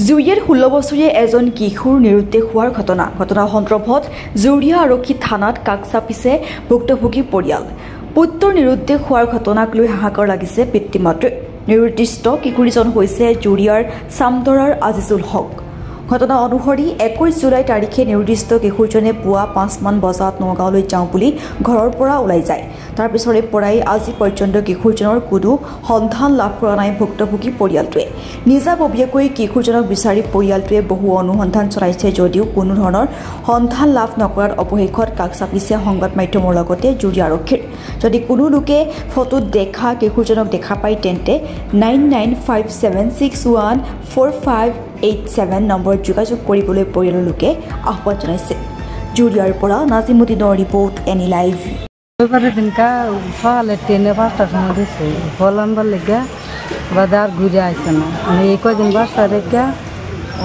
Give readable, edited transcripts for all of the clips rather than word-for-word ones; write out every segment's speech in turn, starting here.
জুৰিয়াত 16 বছৰীয়া এজন কিশোৰ নিৰুদ্দেশ হোৱাৰ ঘটনা সন্দৰ্ভত জুৰিয়া আৰক্ষী থানাত কাষ চাপিছে ভুক্তভোগী পৰিয়াল। পুত্ৰৰ নিৰুদ্দেশ হোৱাৰ ঘটনাক লৈ হাহাকাৰ লাগিছে পিতৃ-মাতৃৰ। নিৰুদ্দিষ্ট কিশোৰীজন হৈছে জুৰিয়াৰ চামদৰাৰ আজিজুল হক। ঘটনা অনুসৰি 21 জুলাই তাৰিখে নিৰুদ্দিষ্ট কিশোৰজনে পুৱা 5 মান বজাত নগাঁৱলৈ যাওঁ বুলি ঘৰৰ পৰা ওলাই যায়। তাৰ পিছৰে পৰাই আজি পৰ্যন্ত কিশোৰজনৰ কোনো সন্ধান লাভ কৰা নাই ভুক্তভোগী পৰিয়ালটোৱে। নিজাববীয়াকৈ কিশোৰজনক বিচাৰি পৰিয়ালটোৱে বহু অনুসন্ধান চলাইছে যদিও কোনো ধৰণৰ সন্ধান লাভ নকৰাত অৱশেষত কাষ চাপিছে সংবাদ মাধ্যমৰ লগতে জুৰিয়া আৰক্ষীৰ। যদি কোনো লোকে ফটোত দেখা কিশোৰজনক দেখা পায় তেন্তে 9957614587 নম্বৰত যোগাযোগ কৰিবলৈ পৰিয়ালৰ লোকে আহ্বান জনাইছে। জুৰিয়াৰ পৰা নাজিমুদ্দিনৰ ৰিপৰ্ট এনি লাইভ। দিনকা সকালে 5টার সময় দিচ্ছে ফল আনবার লেগে বাজার ঘুরে আসছে না। আমি এই কদিন বাসা রেখে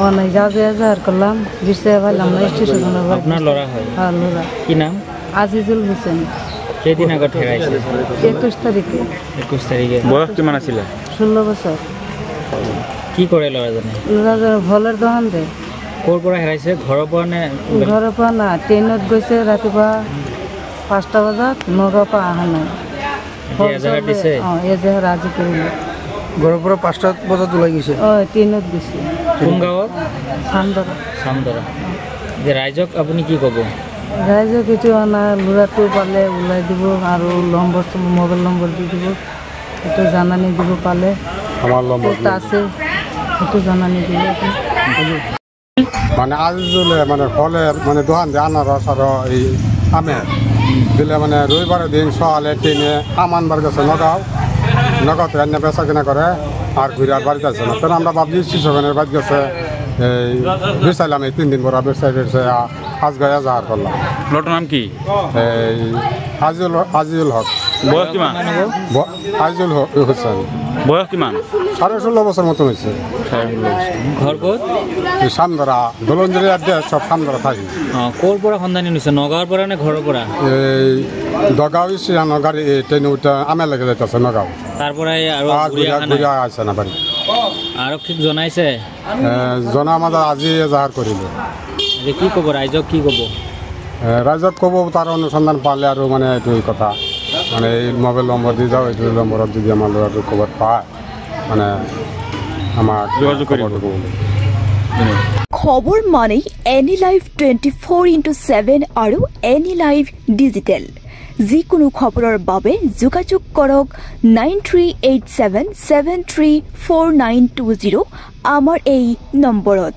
অনেক যাওয়ার করলাম গিয়ে পাইলাম না স্টেশন। আপনার লড়া হয়? হ্যাঁ লড়া। কি নাম? আজিজুল হোসেন। কেদিন আগত হেরাইছে? 21 তারিখে। 21 তারিখে। বয়স কিমান আছিল? 16 বছর। কি করে লড়াজনে? লড়াজনে ফলের দোকান দেয়। ক'ৰ পৰা হেৰাইছে? ঘৰৰ পৰা নে? ঘৰৰ পৰা না, ট্ৰেইনত গৈছে ৰাতিপুৱা 5টা বজাত, নগাঁৱৰ পৰা অহা নাই। এজাহাৰ দিছে? অঁ এজাহাৰ আজি কৰিলে। ঘৰৰ পৰা 5টা বজাত ওলাই গৈছে? অঁ ট্ৰেইনত গৈছে। কোন গাঁৱত? চামদৰা। চামদৰা। যে ৰাইজক আপুনি কি ক'ব? ৰাইজক এইটো অনা ল'ৰাটো পালে ওলাই দিব আৰু মোবাইল নম্বৰ দি দিব, সেইটো জাননী দিব পালে। আমার নম্বর আছে সেইটো জাননী দিব। মানে আজিজুলে মানে ফলে মানে দোকান দিয়ে আনারস আর এই আমের দিলে মানে রবিবারের দিন সকালে ট্রেনে আম আনবার গেছে নগাঁওতে রান্না বেচা কিনা করে আর ঘুরে আর বাড়িতে আসছে না। তখন আমরা ভাবছি শিশুগণের বাড়ি গেছে এই বেচাইলাম, এই 3 দিন পর বেচাই ফেরছে আজ গায়ে যাওয়ার করলাম। লোকটার নাম কি? এই আজিজুল হক। বয়স কিমান? আজিজুল হোসেন। বয়স কিমান? 16.5 বছর মতো হয়েছে। ঘর ক'ত? সামদরা দোলঞ্জলি আড্ডা সব সামদরা থাকি। ক'ৰ পৰা সন্ধানী নিছে? নগাঁৱৰ পৰা নে ঘৰৰ পৰা? এই দগাঁও স্টেশন গাড়ি ট্ৰেন উঠে আমে লেগে যাইতেছে নগাঁও। তাৰ পৰাই আৰু ঘুৰে আসছে না বাড়ি। আৰক্ষীক জনাইছে? জনা আমাদেৰ আজি এজাহাৰ কৰিল। কি ক'ব ৰাইজক? কি ক'ব? রাইজক ক'ব তার অনুসন্ধান পালে আর মানে এইটোই কথা, মানে এই মোবাইল নম্বর দিয়ে যাও, এইটো নম্বরত যদি আমার ল'ৰাটো ক'ৰবাত পায় মানে আমাক যোগাযোগ কৰিব। খবৰ মানে এনি লাইভ 24/7 আৰু এনি লাইভ ডিজিটেল। যিকোনো খবৰৰ বাবে যোগাযোগ কৰক 9387734920 আমাৰ এই নম্বৰত।